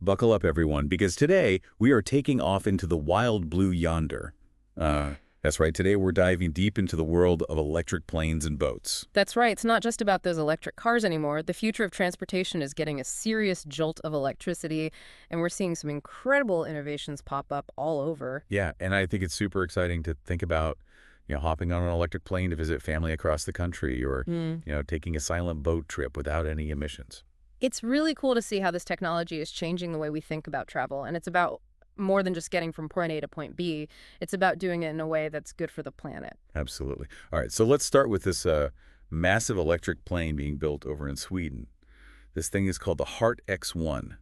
Buckle up, everyone, because today we are taking off into the wild blue yonder. That's right. Today we're diving deep into the world of electric planes and boats. That's right. It's not just about those electric cars anymore. The future of transportation is getting a serious jolt of electricity, and we're seeing some incredible innovations pop up all over. Yeah, and I think it's super exciting to think about, hopping on an electric plane to visit family across the country or, taking a silent boat trip without any emissions. It's really cool to see how this technology is changing the way we think about travel, and it's about more than just getting from point A to point B. It's about doing it in a way that's good for the planet. Absolutely. All right, so let's start with this massive electric plane being built over in Sweden. This thing is called the Heart X1,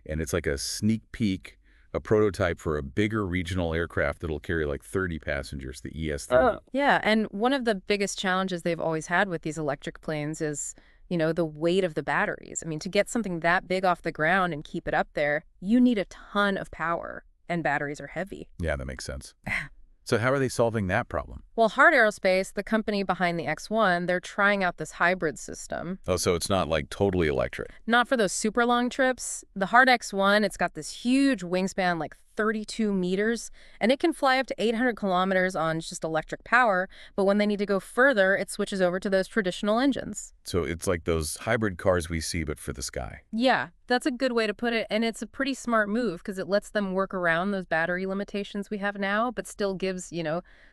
and it's like a sneak peek, a prototype for a bigger regional aircraft that'll carry like 30 passengers, the ES-30. Yeah, and one of the biggest challenges they've always had with these electric planes is, the weight of the batteries. I mean, to get something that big off the ground and keep it up there, you need a ton of power, and batteries are heavy. Yeah, that makes sense. So how are they solving that problem? Well, Heart Aerospace, the company behind the X1, they're trying out this hybrid system. Oh, so it's not like totally electric. Not for those super long trips. The Heart X1, it's got this huge wingspan, like 32 meters, and it can fly up to 800 kilometers on just electric power, but when they need to go further, it switches over to those traditional engines. So it's like those hybrid cars we see, but for the sky. Yeah, that's a good way to put it, and it's a pretty smart move because it lets them work around those battery limitations we have now, but still gives,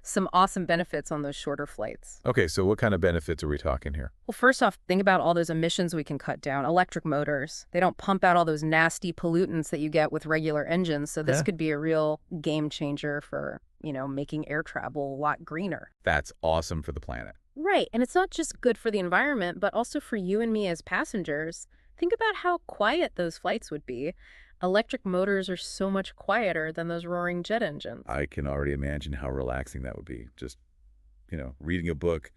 some awesome benefits on those shorter flights. Okay, so what kind of benefits are we talking here? Well, first off, think about all those emissions we can cut down. Electric motors, they don't pump out all those nasty pollutants that you get with regular engines, so this could be a real game changer for, making air travel a lot greener. That's awesome for the planet. Right, and it's not just good for the environment, but also for you and me as passengers. Think about how quiet those flights would be. Electric motors are so much quieter than those roaring jet engines. I can already imagine how relaxing that would be. Just, reading a book,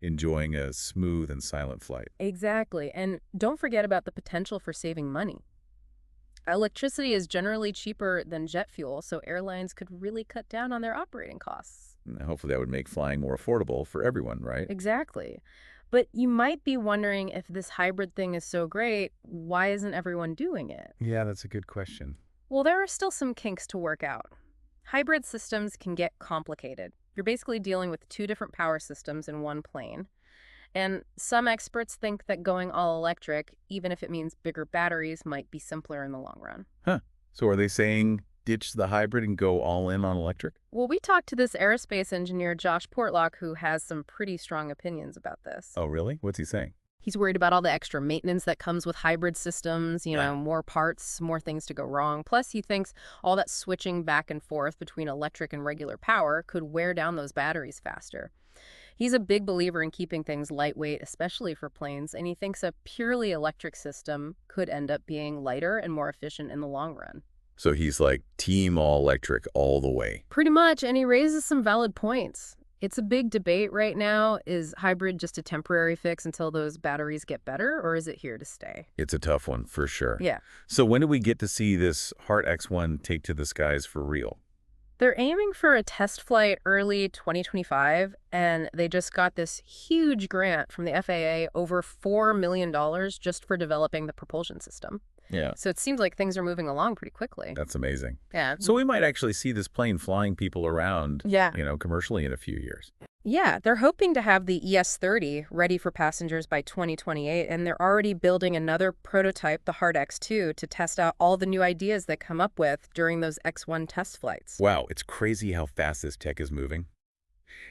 enjoying a smooth and silent flight. Exactly, and don't forget about the potential for saving money. Electricity is generally cheaper than jet fuel, so airlines could really cut down on their operating costs. Hopefully that would make flying more affordable for everyone, right? Exactly. But you might be wondering, if this hybrid thing is so great, why isn't everyone doing it? Yeah, that's a good question. Well, there are still some kinks to work out. Hybrid systems can get complicated. You're basically dealing with two different power systems in one plane. And some experts think that going all electric, even if it means bigger batteries, might be simpler in the long run. Huh. So are they saying ditch the hybrid and go all in on electric? Well, we talked to this aerospace engineer, Josh Portlock, who has some pretty strong opinions about this. Oh, really? What's he saying? He's worried about all the extra maintenance that comes with hybrid systems, more parts, more things to go wrong. Plus, he thinks all that switching back and forth between electric and regular power could wear down those batteries faster. He's a big believer in keeping things lightweight, especially for planes, and he thinks a purely electric system could end up being lighter and more efficient in the long run. So he's like team all electric all the way. Pretty much, and he raises some valid points. It's a big debate right now. Is hybrid just a temporary fix until those batteries get better, or is it here to stay? It's a tough one, for sure. Yeah. So when do we get to see this Heart X1 take to the skies for real? They're aiming for a test flight early 2025, and they just got this huge grant from the FAA, over $4 million just for developing the propulsion system. Yeah. So it seems like things are moving along pretty quickly. That's amazing. Yeah. So we might actually see this plane flying people around, commercially in a few years. Yeah, they're hoping to have the ES-30 ready for passengers by 2028, and they're already building another prototype, the Heart X2, to test out all the new ideas they come up with during those X1 test flights. Wow, it's crazy how fast this tech is moving.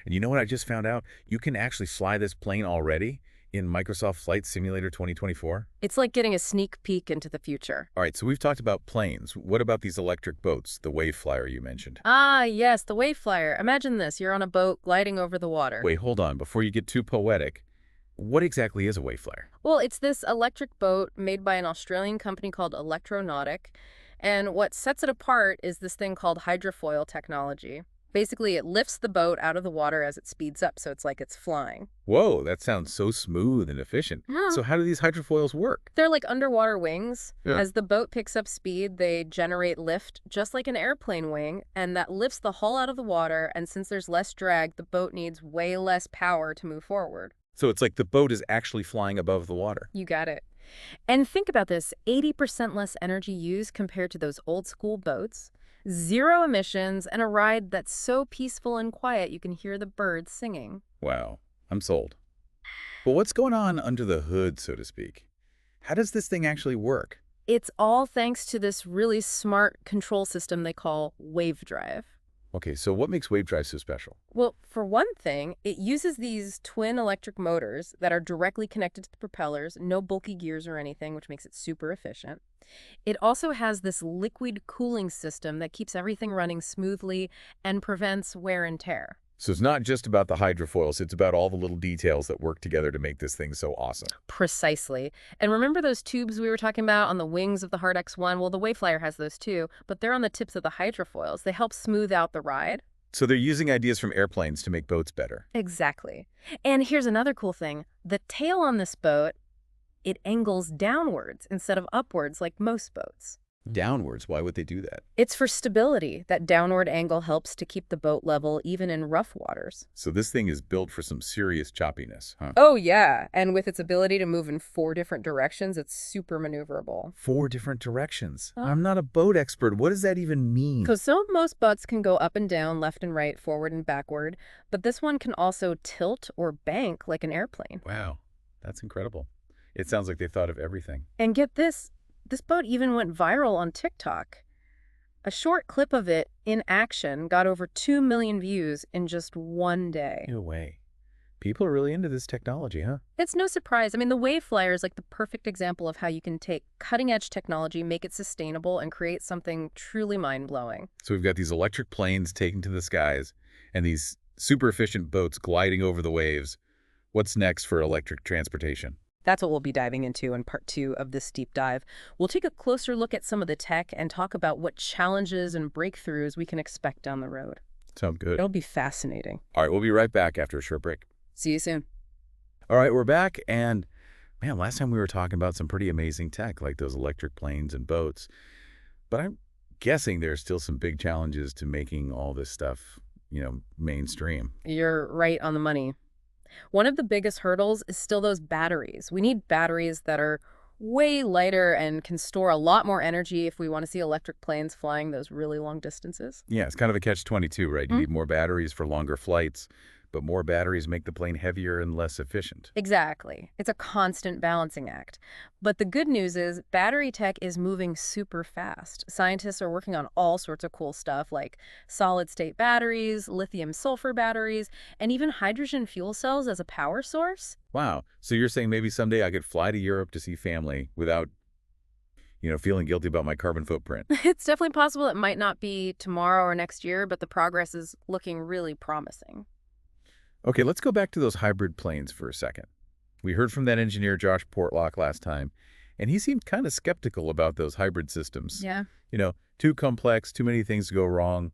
And you know what I just found out? You can actually fly this plane already in Microsoft Flight Simulator 2024. It's like getting a sneak peek into the future. All right, so we've talked about planes. What about these electric boats, the WaveFlyer you mentioned? Ah, yes, the WaveFlyer. Imagine this. You're on a boat gliding over the water. Wait, hold on. Before you get too poetic, what exactly is a WaveFlyer? Well, it's this electric boat made by an Australian company called Electro Nautic. And what sets it apart is this thing called hydrofoil technology. Basically, it lifts the boat out of the water as it speeds up, so it's like it's flying. Whoa, that sounds so smooth and efficient. Yeah. So how do these hydrofoils work? They're like underwater wings. Yeah. As the boat picks up speed, they generate lift, just like an airplane wing, and that lifts the hull out of the water, and since there's less drag, the boat needs way less power to move forward. So it's like the boat is actually flying above the water. You got it. And think about this, 80% less energy used compared to those old school boats, zero emissions, and a ride that's so peaceful and quiet you can hear the birds singing. Wow, I'm sold. But what's going on under the hood, so to speak? How does this thing actually work? It's all thanks to this really smart control system they call WaveDrive. Okay, so what makes WaveDrive so special? Well, for one thing, it uses these twin electric motors that are directly connected to the propellers, no bulky gears or anything, which makes it super efficient. It also has this liquid cooling system that keeps everything running smoothly and prevents wear and tear. So it's not just about the hydrofoils, it's about all the little details that work together to make this thing so awesome. Precisely. And remember those tubes we were talking about on the wings of the Hard X1? Well, the WaveFlyer has those too, but they're on the tips of the hydrofoils. They help smooth out the ride. So they're using ideas from airplanes to make boats better. Exactly. And here's another cool thing. The tail on this boat, it angles downwards instead of upwards like most boats. Downwards, why would they do that? It's for stability. That downward angle helps to keep the boat level even in rough waters. So this thing is built for some serious choppiness, huh? Oh, yeah. And with its ability to move in 4 different directions, it's super maneuverable. 4 different directions. Huh? I'm not a boat expert. What does that even mean? Because most boats can go up and down, left and right, forward and backward, but this one can also tilt or bank like an airplane. Wow, that's incredible. It sounds like they thought of everything. And get this boat even went viral on TikTok. A short clip of it in action got over 2 million views in just one day. No way. People are really into this technology, huh? It's no surprise. I mean, the WaveFlyer is like the perfect example of how you can take cutting-edge technology, make it sustainable, and create something truly mind-blowing. So we've got these electric planes taken to the skies and these super efficient boats gliding over the waves. What's next for electric transportation? That's what we'll be diving into in part 2 of this deep dive. We'll take a closer look at some of the tech and talk about what challenges and breakthroughs we can expect down the road. Sounds good. It'll be fascinating. All right, we'll be right back after a short break. See you soon. All right, we're back, and man, last time we were talking about some pretty amazing tech, like those electric planes and boats. But I'm guessing there's still some big challenges to making all this stuff, mainstream. You're right on the money. One of the biggest hurdles is still those batteries. We need batteries that are way lighter and can store a lot more energy if we want to see electric planes flying those really long distances. Yeah, it's kind of a catch-22, right? You need more batteries for longer flights, but more batteries make the plane heavier and less efficient. Exactly. It's a constant balancing act. But the good news is battery tech is moving super fast. Scientists are working on all sorts of cool stuff like solid-state batteries, lithium-sulfur batteries, and even hydrogen fuel cells as a power source. Wow. So you're saying maybe someday I could fly to Europe to see family without, feeling guilty about my carbon footprint? It's definitely possible. It might not be tomorrow or next year, but the progress is looking really promising. Okay, let's go back to those hybrid planes for a second. We heard from that engineer, Josh Portlock, last time, and he seemed kind of skeptical about those hybrid systems. Yeah. Too complex, too many things to go wrong.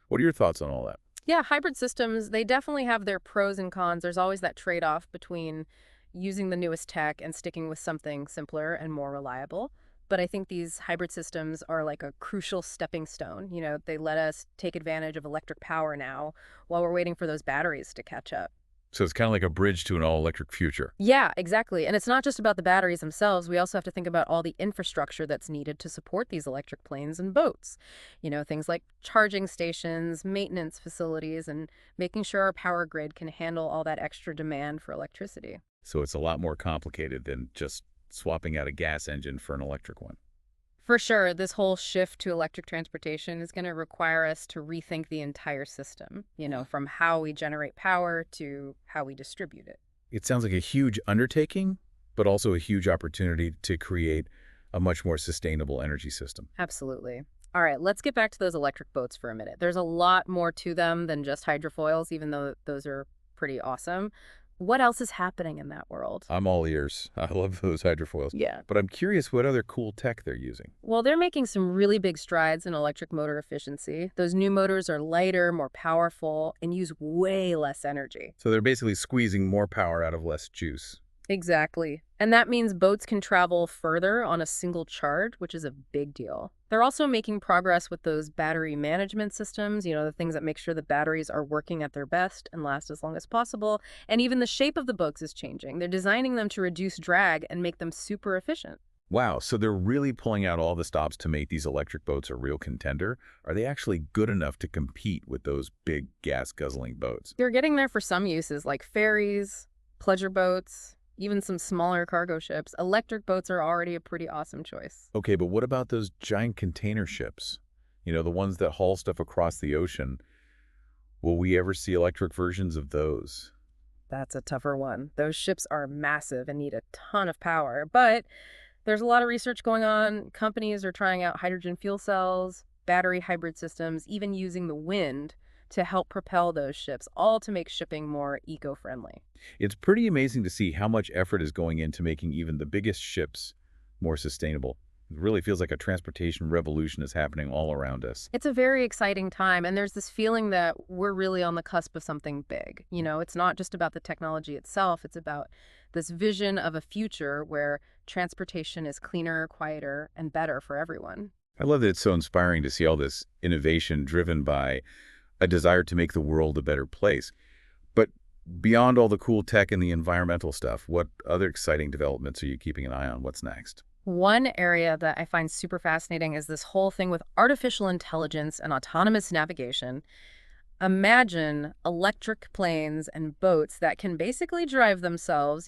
What are your thoughts on all that? Yeah, hybrid systems, they definitely have their pros and cons. There's always that trade-off between using the newest tech and sticking with something simpler and more reliable. But I think these hybrid systems are like a crucial stepping stone. They let us take advantage of electric power now while we're waiting for those batteries to catch up. So it's kind of like a bridge to an all-electric future. Yeah, exactly. And it's not just about the batteries themselves. We also have to think about all the infrastructure that's needed to support these electric planes and boats. Things like charging stations, maintenance facilities, and making sure our power grid can handle all that extra demand for electricity. So it's a lot more complicated than just swapping out a gas engine for an electric one. For sure, this whole shift to electric transportation is going to require us to rethink the entire system, from how we generate power to how we distribute it. It sounds like a huge undertaking, but also a huge opportunity to create a much more sustainable energy system. Absolutely. All right, let's get back to those electric boats for a minute. There's a lot more to them than just hydrofoils, even though those are pretty awesome. What else is happening in that world? I'm all ears. I love those hydrofoils. Yeah. But I'm curious what other cool tech they're using. Well, they're making some really big strides in electric motor efficiency. Those new motors are lighter, more powerful, and use way less energy. So they're basically squeezing more power out of less juice. Exactly. And that means boats can travel further on a single charge, which is a big deal. They're also making progress with those battery management systems, the things that make sure the batteries are working at their best and last as long as possible. And even the shape of the boats is changing. They're designing them to reduce drag and make them super efficient. Wow, so they're really pulling out all the stops to make these electric boats a real contender? Are they actually good enough to compete with those big gas-guzzling boats? They're getting there for some uses like ferries, pleasure boats, even some smaller cargo ships. Electric boats are already a pretty awesome choice. Okay, but what about those giant container ships? The ones that haul stuff across the ocean. Will we ever see electric versions of those? That's a tougher one. Those ships are massive and need a ton of power, but there's a lot of research going on. Companies are trying out hydrogen fuel cells, battery hybrid systems, even using the wind to help propel those ships, all to make shipping more eco-friendly. It's pretty amazing to see how much effort is going into making even the biggest ships more sustainable. It really feels like a transportation revolution is happening all around us. It's a very exciting time, and there's this feeling that we're really on the cusp of something big. It's not just about the technology itself, it's about this vision of a future where transportation is cleaner, quieter, and better for everyone. I love that it's so inspiring to see all this innovation driven by a desire to make the world a better place. But beyond all the cool tech and the environmental stuff, what other exciting developments are you keeping an eye on? What's next? One area that I find super fascinating is this whole thing with artificial intelligence and autonomous navigation. Imagine electric planes and boats that can basically drive themselves,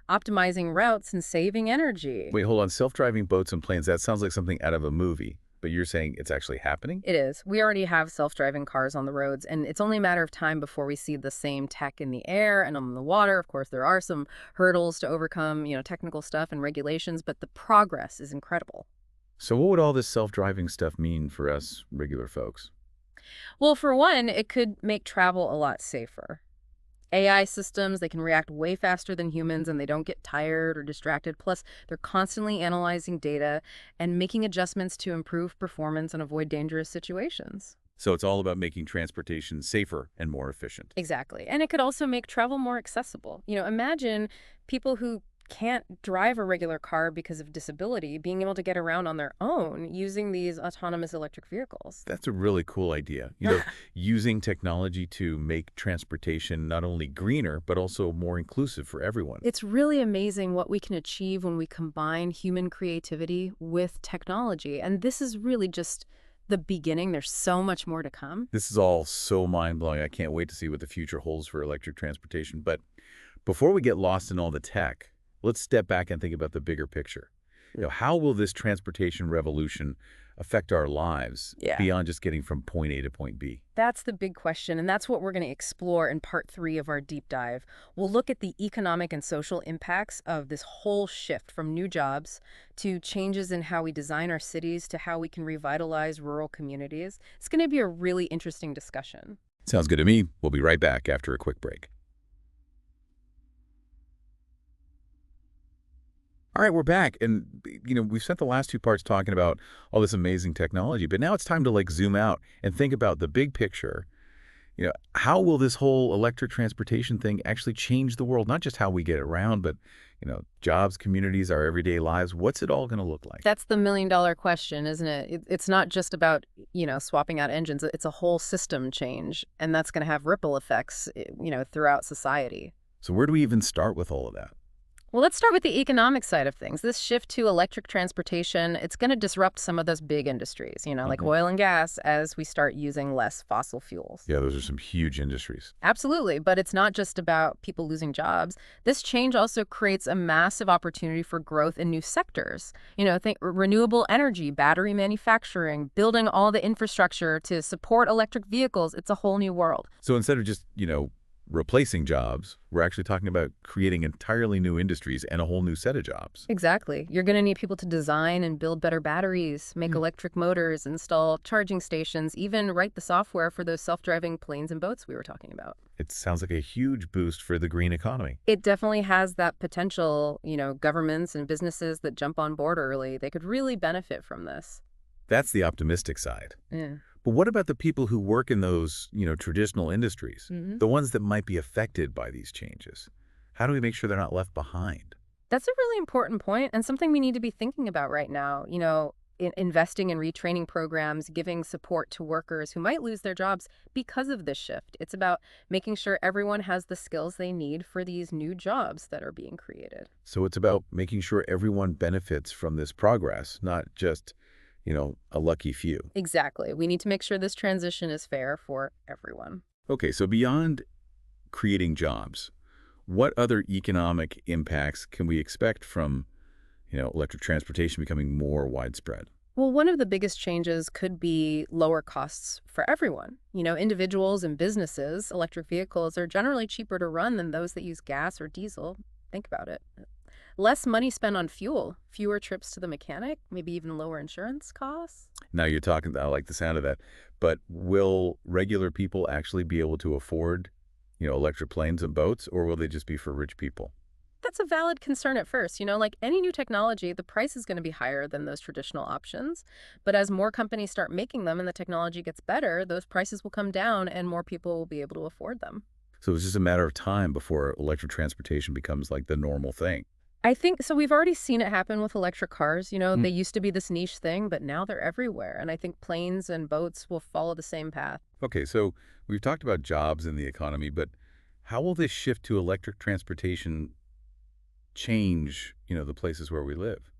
optimizing routes and saving energy. Wait, hold on. Self-driving boats and planes, that sounds like something out of a movie. But you're saying it's actually happening? It is. We already have self-driving cars on the roads, and it's only a matter of time before we see the same tech in the air and on the water. Of course, there are some hurdles to overcome, technical stuff and regulations, but the progress is incredible. So what would all this self-driving stuff mean for us regular folks? Well, for one, it could make travel a lot safer. AI systems, they can react way faster than humans and they don't get tired or distracted. Plus, they're constantly analyzing data and making adjustments to improve performance and avoid dangerous situations. So it's all about making transportation safer and more efficient. Exactly. And it could also make travel more accessible. Imagine people who can't drive a regular car because of disability being able to get around on their own using these autonomous electric vehicles. That's a really cool idea. Using technology to make transportation not only greener, but also more inclusive for everyone. It's really amazing what we can achieve when we combine human creativity with technology. And this is really just the beginning. There's so much more to come. This is all so mind-blowing. I can't wait to see what the future holds for electric transportation. But before we get lost in all the tech, let's step back and think about the bigger picture. How will this transportation revolution affect our lives beyond just getting from point A to point B? That's the big question, and that's what we're going to explore in part 3 of our deep dive. We'll look at the economic and social impacts of this whole shift from new jobs to changes in how we design our cities to how we can revitalize rural communities. It's going to be a really interesting discussion. Sounds good to me. We'll be right back after a quick break. All right, we're back. And, we've spent the last 2 parts talking about all this amazing technology, but now it's time to zoom out and think about the big picture. How will this whole electric transportation thing actually change the world? Not just how we get around, but, jobs, communities, our everyday lives. What's it all going to look like? That's the million-dollar question, isn't it? It's not just about, swapping out engines. It's a whole system change, and that's going to have ripple effects, throughout society. So where do we even start with all of that? Well, let's start with the economic side of things. This shift to electric transportation, it's going to disrupt some of those big industries, like oil and gas, as we start using less fossil fuels. Yeah, those are some huge industries. Absolutely. But it's not just about people losing jobs. This change also creates a massive opportunity for growth in new sectors. Think renewable energy, battery manufacturing, building all the infrastructure to support electric vehicles. It's a whole new world. So instead of just, replacing jobs, we're actually talking about creating entirely new industries and a whole new set of jobs. Exactly. You're going to need people to design and build better batteries, make electric motors, install charging stations, even write the software for those self-driving planes and boats we were talking about. It sounds like a huge boost for the green economy. It definitely has that potential. Governments and businesses that jump on board early, they could really benefit from this. That's the optimistic side. Yeah. But what about the people who work in those, traditional industries, Mm-hmm. the ones that might be affected by these changes? How do we make sure they're not left behind? That's a really important point and something we need to be thinking about right now. Investing in retraining programs, giving support to workers who might lose their jobs because of this shift. It's about making sure everyone has the skills they need for these new jobs that are being created. So it's about making sure everyone benefits from this progress, not just, a lucky few. Exactly. We need to make sure this transition is fair for everyone. Okay, so beyond creating jobs, what other economic impacts can we expect from, electric transportation becoming more widespread? Well, one of the biggest changes could be lower costs for everyone. Individuals and businesses, electric vehicles are generally cheaper to run than those that use gas or diesel. Think about it. Less money spent on fuel, fewer trips to the mechanic, maybe even lower insurance costs. Now you're talking, I like the sound of that, but will regular people actually be able to afford, electric planes and boats, or will they just be for rich people? That's a valid concern at first. Like any new technology, the price is going to be higher than those traditional options. But as more companies start making them and the technology gets better, those prices will come down and more people will be able to afford them. So it's just a matter of time before electric transportation becomes like the normal thing. I think so. We've already seen it happen with electric cars. Mm. They used to be this niche thing, but now they're everywhere. And I think planes and boats will follow the same path. Okay, so we've talked about jobs in the economy, but how will this shift to electric transportation change, the places where we live?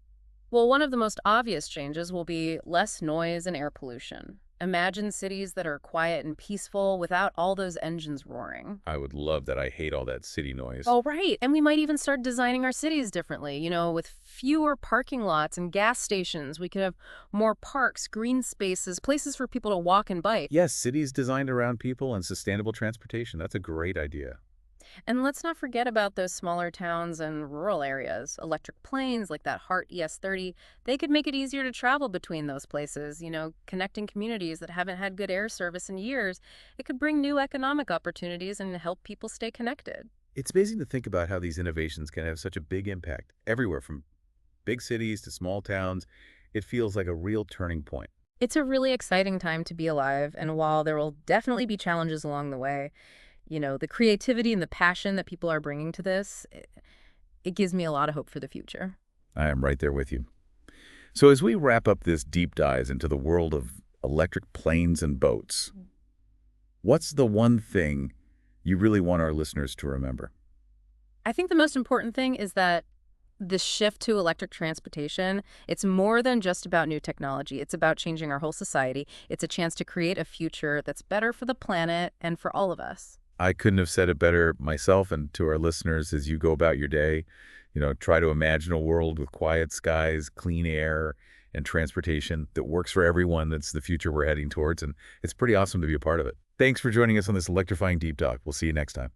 Well, one of the most obvious changes will be less noise and air pollution. Imagine cities that are quiet and peaceful without all those engines roaring. I would love that. I hate all that city noise. Oh, right. And we might even start designing our cities differently, with fewer parking lots and gas stations. We could have more parks, green spaces, places for people to walk and bike. Yes, cities designed around people and sustainable transportation. That's a great idea. And let's not forget about those smaller towns and rural areas. Electric planes like that Hart ES30, they could make it easier to travel between those places, connecting communities that haven't had good air service in years. It could bring new economic opportunities and help people stay connected. It's amazing to think about how these innovations can have such a big impact everywhere from big cities to small towns. It feels like a real turning point. It's a really exciting time to be alive, and while there will definitely be challenges along the way, the creativity and the passion that people are bringing to this, it gives me a lot of hope for the future. I am right there with you. So as we wrap up this deep dive into the world of electric planes and boats, what's the one thing you really want our listeners to remember? I think the most important thing is that the shift to electric transportation, it's more than just about new technology. It's about changing our whole society. It's a chance to create a future that's better for the planet and for all of us. I couldn't have said it better myself. And to our listeners, as you go about your day, try to imagine a world with quiet skies, clean air, and transportation that works for everyone. That's the future we're heading towards. And it's pretty awesome to be a part of it. Thanks for joining us on this electrifying deep dive. We'll see you next time.